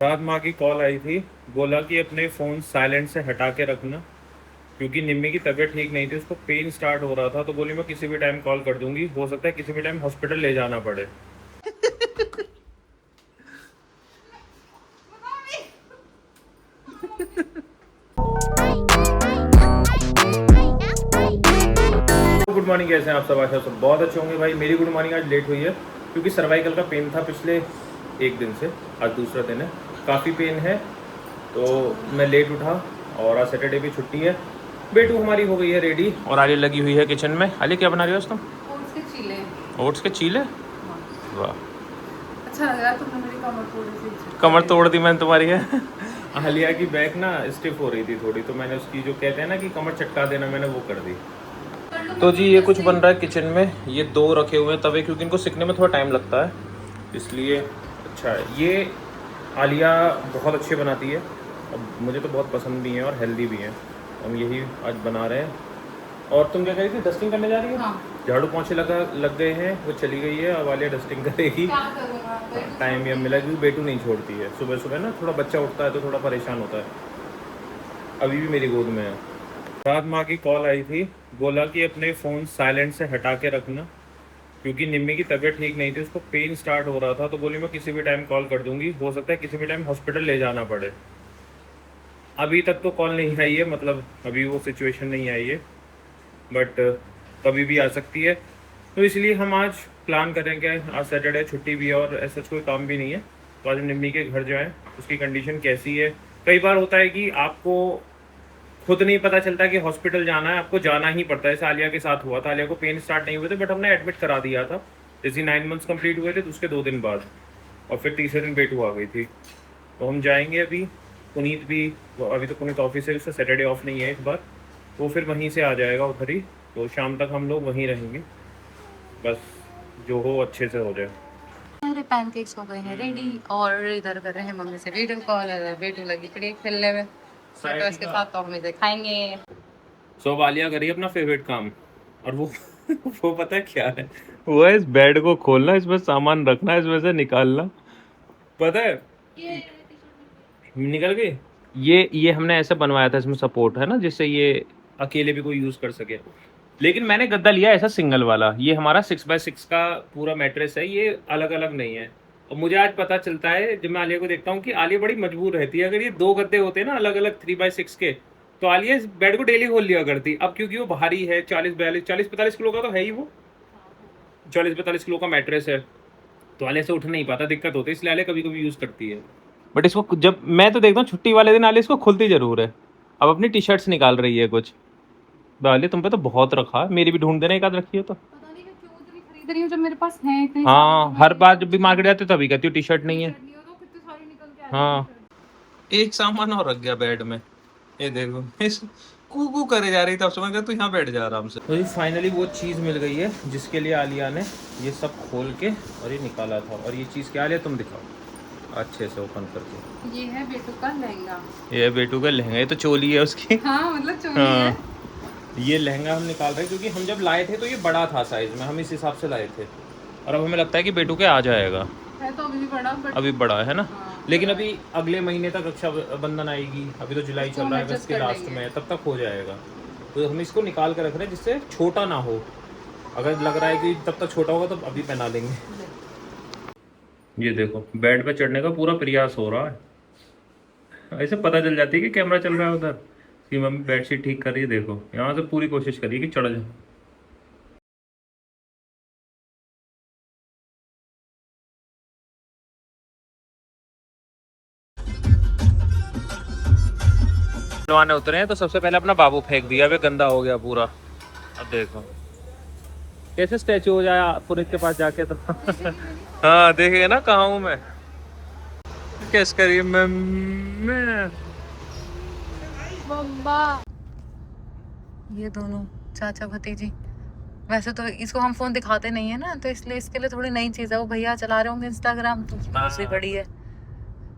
रात माँ की कॉल आई थी। बोला कि अपने फ़ोन साइलेंट से हटा के रखना, क्योंकि निम्मी की तबीयत ठीक नहीं थी, उसको पेन स्टार्ट हो रहा था। तो बोली मैं किसी भी टाइम कॉल कर दूंगी, हो सकता है किसी भी टाइम हॉस्पिटल ले जाना पड़े। गुड मॉर्निंग, कैसे हैं आप सब? आशा सब बहुत अच्छे होंगे। भाई मेरी गुड मॉर्निंग आज लेट हुई है क्योंकि सर्वाइकल का पेन था पिछले एक दिन से। आज दूसरा दिन है, काफ़ी पेन है, तो मैं लेट उठा। और आज सैटरडे भी छुट्टी है। बेटू हमारी हो गई है रेडी और आलिया लगी हुई है किचन में। आलिया क्या बना रही हो तुम? ओट्स के चीले। ओट्स के चीले? हाँ। वाह, अच्छा लग रहा है। तुमने मेरी कमर थोड़ी सी कमर तोड़ दी मैंने तुम्हारी है। आलिया की बैक ना स्टिफ हो रही थी थोड़ी, तो मैंने उसकी जो कहते हैं ना कि कमर चटका देना, मैंने वो कर दी। तो जी ये कुछ बन रहा है किचन में। ये दो रखे हुए हैं तवे, क्योंकि इनको सिकने में थोड़ा टाइम लगता है, इसलिए अच्छा है। ये आलिया बहुत अच्छे बनाती है, अब मुझे तो बहुत पसंद भी है और हेल्दी भी है। हम यही आज बना रहे हैं। और तुम क्या कह रही थी? डस्टिंग करने जा रही है? हाँ। झाड़ू पोंछे लग गए हैं, वो चली गई है। अब आलिया डस्टिंग करेगी। क्या करूँगा? टाइम या मिला, क्योंकि बेटू नहीं छोड़ती है। सुबह सुबह ना थोड़ा बच्चा उठता है तो थोड़ा परेशान होता है। अभी भी मेरी गोद में है। रात माँ की कॉल आई थी। बोला कि अपने फ़ोन साइलेंट से हटा के रखना, क्योंकि निम्मी की तबीयत ठीक नहीं थी, उसको पेन स्टार्ट हो रहा था। तो बोली मैं किसी भी टाइम कॉल कर दूंगी, हो सकता है किसी भी टाइम हॉस्पिटल ले जाना पड़े। अभी तक तो कॉल नहीं आई है, मतलब अभी वो सिचुएशन नहीं आई है, बट कभी भी आ सकती है। तो इसलिए हम आज प्लान करेंगे। आज सैटरडे, छुट्टी भी है और ऐसा कोई काम भी नहीं है, तो आज हम निम्मी के घर जाएँ। उसकी कंडीशन कैसी है? कई बार होता है कि आपको खुद नहीं पता चलता कि हॉस्पिटल जाना है, आपको जाना ही पड़ता है। जैसे आलिया के साथ हुआ था। आलिया को पेन स्टार्ट नहीं हुए थे, बट हमने एडमिट करा दिया था। जैसे 9 मंथ्स कंप्लीट हुए थे तो उसके 2 दिन बाद, और फिर तीसरे दिन बेटू आ गई थी। तो हम जाएंगे अभी। पुनीत भी, अभी तो पुनीत ऑफिस है, उसका सैटरडे ऑफ नहीं है इस बार, वो फिर वहीं से आ जाएगा उधर ही। तो शाम तक हम लोग वहीं रहेंगे, बस जो हो अच्छे से हो जाए। मेरे पैनकेक्स हो गए हैं रेडी और इधर कर रहे हैं मम्मी से वीडियो कॉल। बेटू लगी खड़ी खेलने में तो इसके साथ तो हम इसे खाएंगे। सो वालिया करिए अपना फेवरेट काम, और वो वो पता है क्या है? वो है इस बेड को खोलना, इसमें सामान रखना, इसमें से निकालना। पता है निकल गई। ये हमने ऐसे बनवाया था, इसमें सपोर्ट है ना, जिससे ये अकेले भी कोई यूज कर सके। लेकिन मैंने गद्दा लिया ऐसा सिंगल वाला। ये हमारा 6x6 का पूरा मैट्रेस है, ये अलग अलग नहीं है। और मुझे आज पता चलता है जब मैं आलिया को देखता हूँ कि आलिया बड़ी मजबूर रहती है। अगर ये दो गद्दे होते ना अलग अलग 3x6 के, तो आलिया इस बेड को डेली खोल लिया करती। अब क्योंकि वो भारी है, 40-45 किलो का तो है ही, वो 40-45 किलो का मैट्रेस है, तो आलिया से उठ नहीं पाता, दिक्कत होती है, इसलिए आलिया कभी कभी यूज करती है। बट इसको जब मैं तो देखता हूँ छुट्टी वाले दिन आलिया इसको खुलती जरूर है। अब अपनी टी शर्ट्स निकाल रही है कुछ। आलिया तुम पे तो बहुत रखा है, मेरी भी ढूंढ देना एक आध रखी हो तो। पता नहीं मैं क्यों इतनी खरीद रही हूँ जब मेरे पास है इतनी सारी। हाँ, हर बार जब भी मार्केट जाते हो तभी कहती हो टी शर्ट नहीं है। तो कितनी सारी निकल के आ रही हाँ, एक सामान और रख गया बेड में। ये देखो, इस कू करे जा रही थी, अब समझ गया तू यहाँ बैठ जा आराम से। तो ये फाइनली वो चीज़ मिल गई है जिसके लिए आलिया ने ये सब खोल के और ये निकाला था। और ये चीज़ क्या आलिया तुम दिखाओ अच्छे से ओपन करके। ये है बेटू का लहंगा। ये बेटू का लहंगा, ये तो चोली है उसकी। हाँ मतलब चोली हाँ, है। ये लहंगा हम निकाल रहे हैं क्योंकि हम जब लाए थे तो ये बड़ा था साइज में, हम इस हिसाब से लाए थे। और अब हमें लगता है कि बेटू के आ जाएगा। है तो अभी भी बड़ा, बट अभी बड़ा है ना। हाँ, लेकिन अभी अगले महीने तक रक्षाबंधन आएगी, अभी तो जुलाई चल रहा है, अगस्त के लास्ट में, तब तक हो जाएगा। तो हम इसको निकाल कर रख रहे हैं जिससे छोटा ना हो। अगर लग रहा है कि तब तक छोटा होगा तो अभी पहना देंगे। ये देखो, बेड पे चढ़ने का पूरा प्रयास हो रहा है। ऐसे पता चल जाती है कि कैमरा चल रहा है उधर कि मम्मी बेडशीट ठीक कर रही है। देखो यहाँ से पूरी कोशिश करिए कि चढ़ जाए। नहाने उतरे हैं तो सबसे पहले अपना बाबू फेंक दिया, वे गंदा हो गया पूरा। अब देखो कैसे स्टैचू हो जाए पुनीत के पास जाके तो। हाँ देखेगा ना कहाँ हूँ मैं। कैसे करिए मैं मम्मा। ये दोनों चाचा भतीजी। वैसे तो इसको हम फोन दिखाते नहीं है ना, तो इसलिए इसके लिए थोड़ी नई चीज है। वो भैया चला रहे होंगे इंस्टाग्राम, तो दूसरी बड़ी है।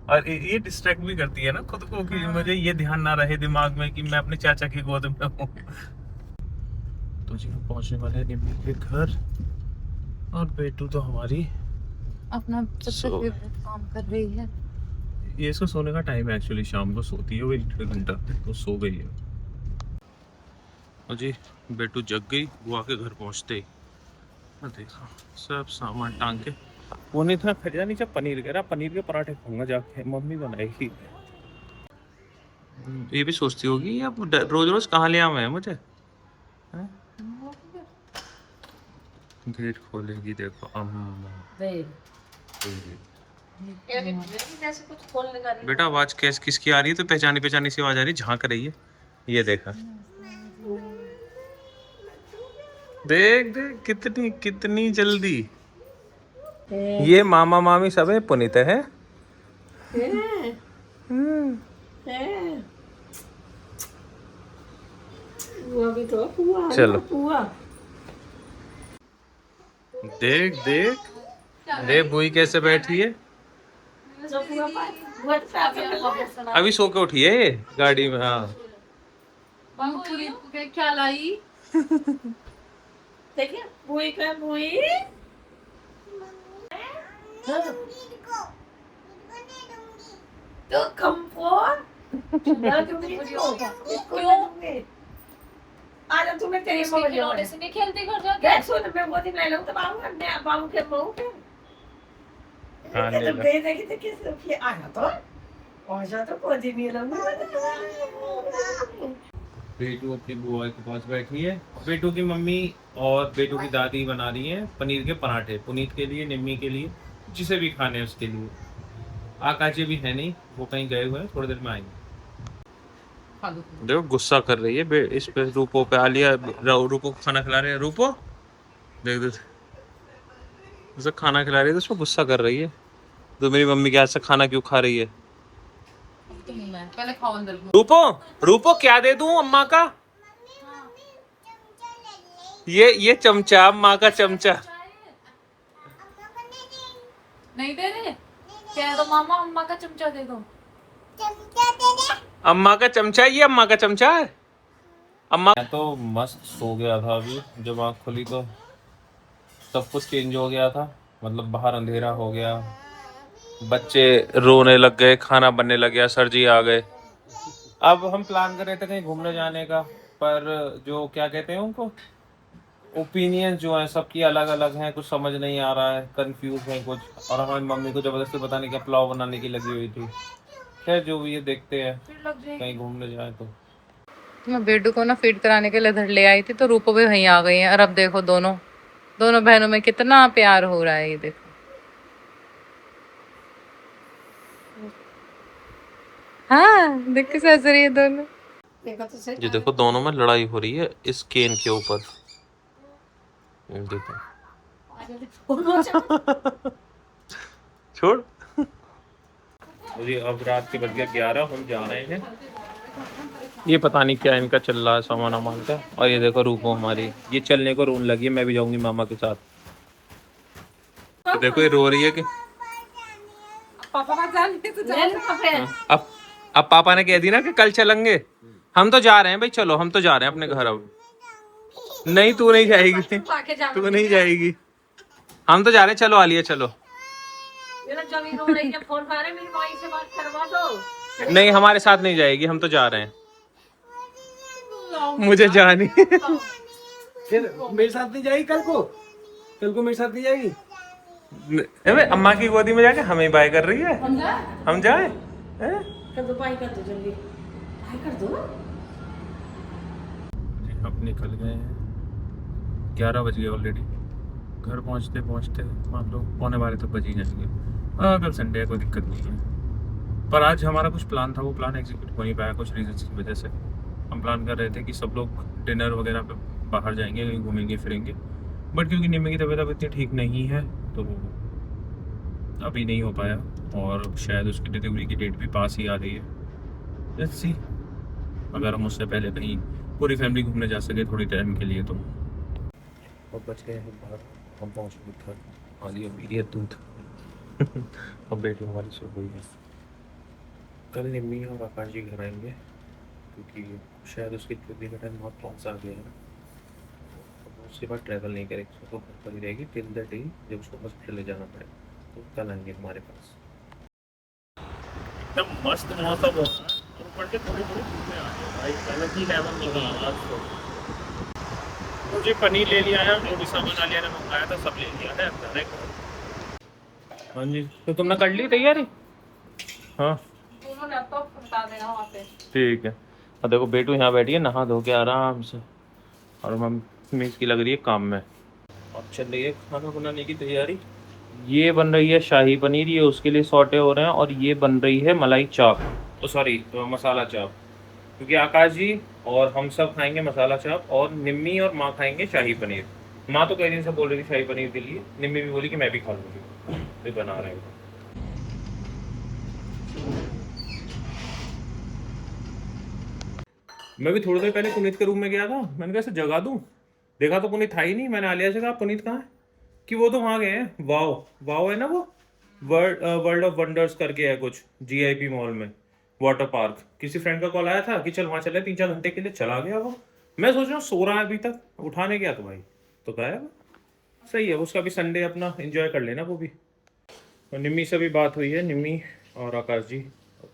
और ये डिस्ट्रैक्ट भी करती है ना खुद को कि मुझे ये ध्यान ना रहे दिमाग में कि मैं अपने चाचा की गोद में हूँ। तो जी हम पहुंचने वाले हैं निम्मी के घर, और बेटू तो हमारी अपना सबसे फेवरेट काम कर रही है। ये इसका सोने का टाइम है एक्चुअली, शाम को सोती है वो 1 घंटा, तो सो गई है। और जी बेटू जग गई बुआ के घर पहुंचते ही। देखा सब सामान टांग के वो नहीं था खजा नीचे, पनीर कह रहा पनीर के पराठे खाऊंगा जाके, मम्मी बनाएगी। ये भी सोचती होगी अब रोज रोज कहाँ ले आवे हैं मुझे, हैं? गेट खोलेगी देखो अम्मा। बेटा आवाज कैस किसकी आ रही है, तो पहचानी पहचानी सी आवाज आ रही है, झांक रही है। ये देखा, देख देख कितनी कितनी जल्दी। ये मामा मामी सब है, पुनीत है। चलो देख देख देख बुई कैसे बैठी है, अभी सो के उठी है ये गाड़ी में। हाँ क्या लाई देखिए बुई का बुई तो कंफर्ट आज तुम्हें तेरी खिलौने से नहीं खेलती घर जाके। देख सुन मैं गोदी में ले लूं तो बाबू के बहू के तो दे देगी तो किस के आया तो और जा तो गोदी में लूंगी। बेटू अपनी बुआ के पास बैठी है। बेटू की मम्मी और बेटू की दादी बना रही हैं पनीर के पराठे, पुनीत के लिए, निम्मी के लिए, जिसे भी खाने हैं उसके लिए। आकाश जी भी है नहीं, वो कहीं गए हुए हैं, थोड़ी देर में आएंगे। देखो गुस्सा कर रही है इस पे, रूपो पे। आलिया रूपो को खाना खिला रही है, रूपो देख देख उसे खाना खिला रही है तो उसको गुस्सा कर रही है, तो मेरी मम्मी के हाथ से खाना क्यों खा रही है। पहले खाओ अंदर। रूपो रूपो क्या दे दूं अम्मा का, ये चमचा, अम्मा का चमचा। नहीं दे रहे, कह दो मामा अम्मा का चमचा दे दो। अम्मा का चमचा, ये अम्मा का चमचा है। अम्मा मैं तो मस्त सो गया था, अभी जब आँख खुली तो सब कुछ चेंज हो गया था, मतलब बाहर अंधेरा हो गया, बच्चे रोने लग गए, खाना बनने लग गया, सर जी आ गए। अब हम प्लान कर रहे थे कहीं घूमने जाने का, पर जो क्या कहते हैं उनको, ओपिनियन जो है सबकी अलग अलग हैं, कुछ समझ नहीं आ रहा है, कंफ्यूज है कुछ। और हमारी मम्मी को जबरदस्ती पता नहीं क्या पुलाव बनाने की लगी हुई थी। खैर जो भी ये देखते हैं कहीं घूमने जाए तो। मैं बेटू को ना फीड कराने के लिए इधर ले आई थी, तो रूपो भी वहीं आ गई है। और अब देखो दोनों बहनों में कितना प्यार हो रहा है, ये देखो। हाँ देख कैसे हंस रही है दोनों। ये देखो दोनों में लड़ाई हो रही है इस केन के ऊपर, देखो छोड़ मुझे। अब रात के बज गया 11, हम जा रहे हैं। ये पता नहीं क्या इनका चल रहा है सामान वामान का। और ये देखो रूपो हमारी, ये चलने को रोने लगी है, मैं भी जाऊंगी मामा के साथ। तो देखो ये रो रही है कि अब पापा ने कह दी ना कि कल चलेंगे। हम तो जा रहे हैं भाई, चलो हम तो जा रहे हैं अपने घर। अब नहीं तू नहीं जाएगी, तू नहीं जाएगी, हम तो जा रहे हैं। चलो आलिया चलो। नहीं हमारे साथ नहीं जाएगी, हम तो जा रहे हैं। मुझे जानी मेरे साथ नहीं जाएगी कल को मेरे साथ नहीं जाएगी। अम्मा की गोदी में जाके हमें बाय कर रही है। हम जाए कर दो बाय कर दो, जल्दी बाय कर दो। अब निकल गए हैं, 11 बज गए ऑलरेडी। घर पहुंचते पहुंचते मान लो 11:15 तक बज ही जाएंगे। कल संडे है, कोई दिक्कत नहीं है। पर आज हमारा कुछ प्लान था, वो प्लान एग्जीक्यूट हो नहीं पाया कुछ रीजंस की वजह से। हम प्लान कर रहे थे कि सब लोग डिनर वगैरह पे बाहर जाएंगे, कहीं घूमेंगे फिरेंगे, बट क्योंकि निम्मी की तबीयत अब इतनी ठीक नहीं है तो अभी नहीं हो पाया। और शायद उसकी डिलीवरी की डेट भी पास ही आ रही है। लेट्स सी, अगर हम उससे पहले कहीं पूरी फैमिली घूमने जा सके थोड़ी टाइम के लिए तो। और बच गए हैं बाहर, हम पहुँच गए घर। आलिया पी दूध और बेटी हमारी सो गई है। कल निम्मी और आकाश जी घर आएंगे, क्योंकि शायद उसकी डिलीवरी का टाइम बहुत पास आ गया है। उसके बाद ट्रैवल नहीं करेगी, उसको घर पर ही रहेगी टिल द डे जब उसको हॉस्पिटल ले जाना पड़े, तो कल आएंगे हमारे पास। एकदम मस्त मौसम हो रहा है और ऊपर से थोड़ी थोड़ी धूपें आ रही है भाई, अलग ही लेवल लगा आज तो। मुझे पनीर ले लिया है, जो भी सामान आलिया ने मंगाया था सब ले लिया है अपना। हाँ जी, तो तुमने कर ली तैयारी? हाँ दोनों लैपटॉप बता देना वहाँ पे। ठीक है। और देखो बेटू यहाँ बैठी है नहा धो के आराम से, और मम्मी इसकी लग रही है काम में। अब चल रही है खाना बनाने की तैयारी। ये बन रही है शाही पनीर, ये उसके लिए सौटे हो रहे हैं, और ये बन रही है मलाई चाप, ओ सॉरी मसाला चाप, क्योंकि आकाश जी और हम सब खाएंगे मसाला चाप, और निम्मी और माँ खाएंगे शाही पनीर। माँ तो कई दिन से बोल रही थी शाही पनीर के लिए, निम्मी भी बोली कि मैं भी खा लूँगी, तो बना रहे हैं। मैं भी थोड़ी देर पहले पुनीत के रूम में गया था, मैंने कहा इसे जगा दूं, देखा तो पुनीत था ही नहीं। मैंने आलिया से कहा पुनीत कहाँ है, कि वो तो वहाँ गए हैं वाओ, वाओ है ना वो, वर्ल्ड ऑफ वंडर्स करके है कुछ, जीआईपी मॉल में वाटर पार्क। किसी फ्रेंड का कॉल आया था कि चल वहाँ चले, 3-4 घंटे के लिए, चला गया वो। मैं सोच रहा हूँ सो रहा है अभी तक, उठाने गया तो भाई तो गायब। सही है, उसका भी संडे अपना एंजॉय कर लेना वो भी। और निम्मी से भी बात हुई है, निम्मी और आकाश जी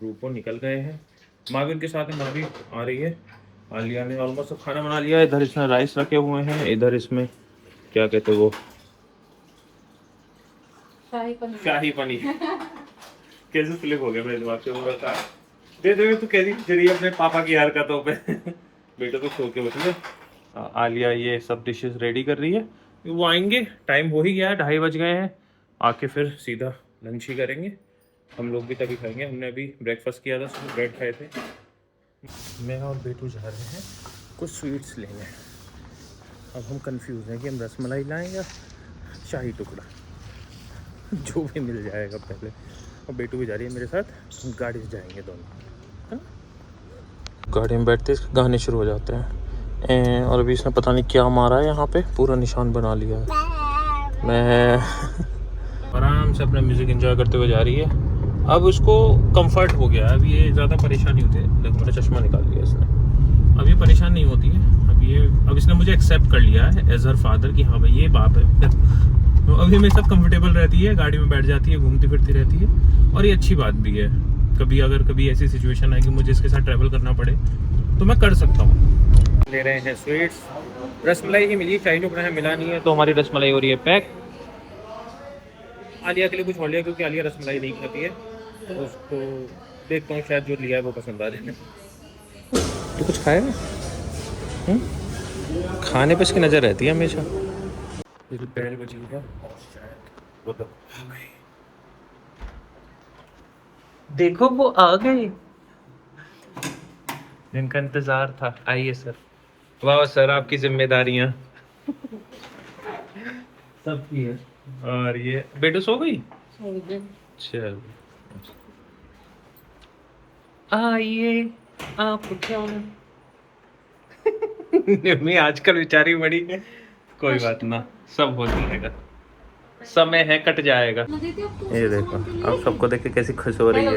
रूपो निकल गए हैं, माँ भी उनके साथ है, माँ भी आ रही है। आलिया ने ऑलमोस्ट सब खाना बना लिया है, इधर इसमें राइस रखे हुए हैं, इधर इसमें क्या कहते हैं वो, शाही पनीर कैसे फ्लिप हो गया मेरे दिमाग से, वो बता दे दे तू कैसी जरिए अपने पापा की हरकतों पे बेटे तो सो के बचे। आलिया ये सब डिशेस रेडी कर रही है, वो आएंगे, टाइम हो ही गया है, 2:30 बज गए हैं, आके फिर सीधा लंच ही करेंगे। हम लोग भी तभी खाएंगे, हमने अभी ब्रेकफास्ट किया था, सुबह ब्रेड खाए थे। मैं और बेटू जा रहे हैं कुछ स्वीट्स लेने। अब हम कंफ्यूज हैं कि हम रसमलाई लाएं या शाही टुकड़ा जो भी मिल जाएगा पहले। और बेटू भी जा रही है मेरे साथ, हम गाड़ी से जाएंगे दोनों, है? गाड़ी में बैठते गाने शुरू हो जाते हैं, और अभी इसने पता नहीं क्या मारा है, यहाँ पे पूरा निशान बना लिया है। मैं आराम से अपना म्यूज़िक एंजॉय करते हुए जा रही है। अब उसको कंफर्ट हो गया, अब ये ज़्यादा परेशान नहीं होती है। देखो मेरा चश्मा निकाल लिया इसने, अब ये परेशान नहीं होती है। अब इसने मुझे एक्सेप्ट कर लिया है एज हर फादर कि हाँ भाई ये बाप है। तो अभी मेरे साथ कंफर्टेबल रहती है, गाड़ी में बैठ जाती है, घूमती फिरती रहती है, और ये अच्छी बात भी है। कभी ऐसी सिचुएशन आए कि मुझे इसके साथ ट्रैवल करना पड़े तो मैं कर सकता हूँ। ले रहे हैं स्वीट्स, रसमलाई ही मिली, शाही टुकड़ा है मिला नहीं है, तो हमारी रसमलाई हो रही है पैक। आलिया के लिए कुछ और लिया क्योंकि आलिया रसमलाई नहीं खाती है, तो उसको देखता हूँ शायद जो लिया है वो पसंद आ जाए। तो कुछ खाएगा? खाने पे इसकी नज़र रहती है हमेशा। बैल बजी है और शायद वो तो आ गई। देखो वो आ गए, जिनका इंतजार था। आइए सर। वाह सर, आपकी जिम्मेदारियां सबकी है। और ये बेटू सो गई? चल आइए आप क्या नहीं, आजकल बेचारी बड़ी है, कोई बात ना, सब हो जाएगा, समय है, कट जाएगा। ये देखो अब सबको देख के कैसी खुश हो रही है।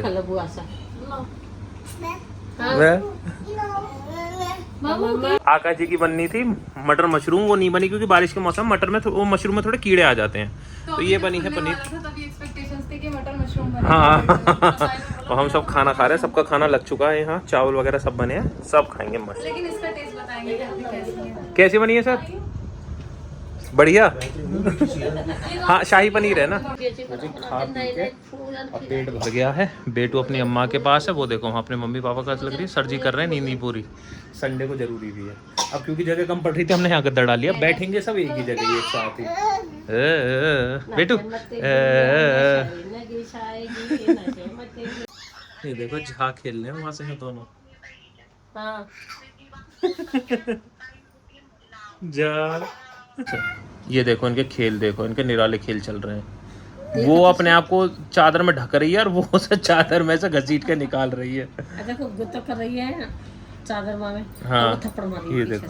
आकाश जी की बननी थी मटर मशरूम, वो नहीं बनी क्योंकि बारिश के मौसम मटर में वो मशरूम में थोड़े कीड़े आ जाते हैं, तो ये बनी है पनीर। हाँ और हम सब खाना खा रहे हैं, सबका खाना लग चुका है यहाँ, चावल वगैरह सब बने हैं, सब खाएंगे मस्त। लेकिन इसका टेस्ट बताएंगे कैसी है। कैसी बनी है सर? बढ़िया। हाँ शाही पनीर है ना। खा पी के अब पेट भर गया है। बेटू अपनी अम्मा के पास है, वो देखो वहाँ अपने मम्मी पापा का लग रही है, सर्जी कर रहे हैं, नींद नहीं पूरी। संडे को जरूरी भी है। अब क्योंकि जगह कम पड़ रही थी हमने यहाँ गद्दा डाल लिया, बैठेंगे सब एक ही जगह एक साथ ही। बेटू ये देखो जहाँ खेल रहे हैं वहाँ से है दोनों। जा ये देखो इनके खेल, देखो इनके निराले खेल चल रहे हैं। वो अपने आप को चादर में ढक रही है और वो उसे चादर में से घसीट के निकाल रही है। देखो गुत्ता कर रही है चादर में। हाँ थप्पड़ मारी ये देखो।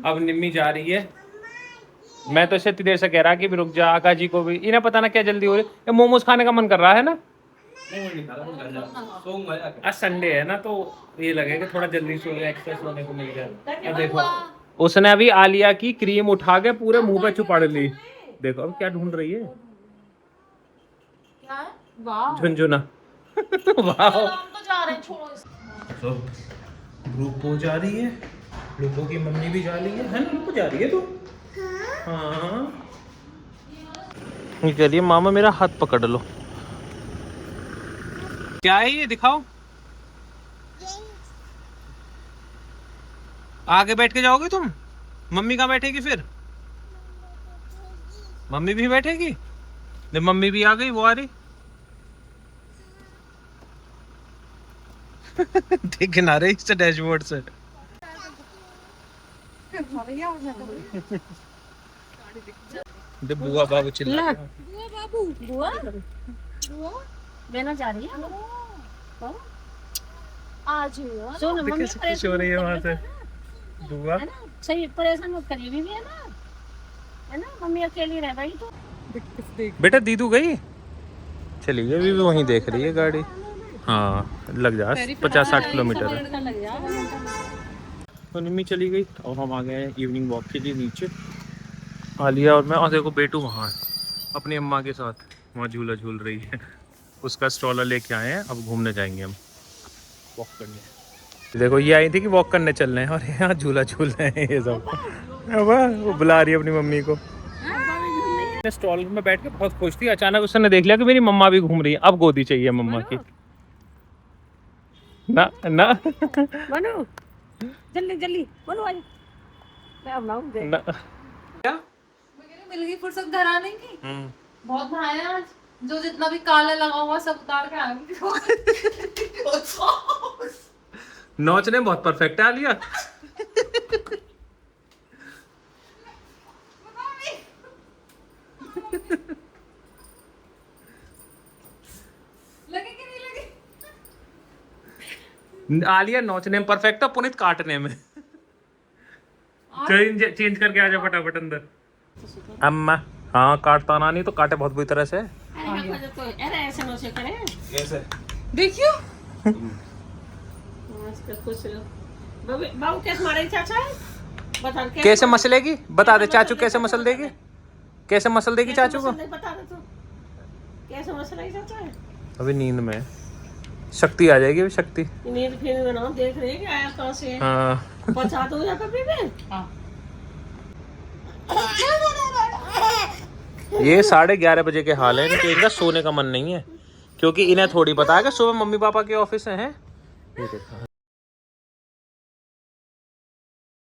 अब निम्मी जा रही है, मैं तो इसे इतनी देर से कह रहा कि भी रुक जा, आका जी को भी इन्हें पता ना क्या जल्दी हो रही। मोमोज खाने का मन कर रहा है ना, आज संडे है ना, तो ये लगे कि थोड़ा जल्दी सो एक्सरसाइज होने को मिल जाए। देखो उसने अभी आलिया की क्रीम उठा के पूरे मुंह पे छुपा ली। देखो अब क्या ढूंढ रही है, वाह झुनझुना वाह। हम तो जा रहे हैं, छोड़ो इसको। तो रूपो जा रही है, रूपो की मम्मी भी जा रही है ना? रूपो जा रही है तू? हाँ। ये कह रही है मामा मेरा हाथ पकड़ लो। क्या है ये, दिखाओ। आगे बैठ के जाओगे तुम? मम्मी कहाँ बैठेगी फिर? मम्मी भी बैठेगी? नहीं, मम्मी भी आ गई, वो आ रही। देख ना रही इससे डैशबोर्ड से। बुआ बाबू चिल्ला रहे हैं। बुआ बहना जा रही है आज। सुन मम्मी कैसे खुश हो रही है वहां से बुआ। है ना, सही परेशान मत करिए, बीवी है ना मम्मी अकेली रह गई तो। बेटा दीदू गई, चली गई, अभी भी वहीं देख रही है गाड़ी। हाँ लग जा 50-60 किलोमीटर है। तो मम्मी चली गई और हम आ गए इवनिंग वॉक के लिए नीचे। आलिया और मैं, और देखो बेटू वहाँ है अपनी अम्मा के साथ, वहाँ झूला झूल रही है। उसका स्ट्रॉलर लेके आए हैं, अब घूमने जाएंगे हम वॉक करने। देखो ये आई थी कि वॉक करने चल रहे हैं और यहाँ झूला झूल रहे हैं ये सब। अब वो बुला रही है अपनी मम्मी को। स्टॉल में बैठ के बहुत खुश थी, अचानक उसने देख लिया कि मेरी मम्मा भी घूम रही है, अब गोदी चाहिए मम्मा की। ना ना मनु जल्दी जल्दी मनु आ जा, ना। क्या? मिल गई फुर्सत घर आने की। बहुत नहाया आज, जो जितना भी काला लगा हुआ सब उतार के आ गई। नोचने बहुत परफेक्ट है आलिया। लगे कि नहीं लगे? आलिया नोचने में परफेक्ट है, पुनीत काटने में। चेंज करके आ जा फटाफट अंदर। अम्मा हाँ काटता ना, नहीं तो काटे बहुत बुरी तरह से। अरे ऐसे नोचे करे कैसे? देखियो खुश रहो। बाबू कैसे मारे चाचा बता कैसे मसलेगी, बता दे चाचू कैसे मसल देगी, कैसे मसल देगी चाचू को? बता दे तो कैसे मसला है चाचा। अभी नींद में शक्ति आ जाएगी, अभी शक्ति। नींद फिर बनाओ, देख रहे हैं कि आया कहाँ से है। हाँ पचा दो या कभी भी। ये 11:30 बजे के हाल है, इनके इनका सोने का मन नहीं है, क्योंकि इन्हें थोड़ी पता है कि सुबह मम्मी पापा के ऑफिस हैं। ये देखो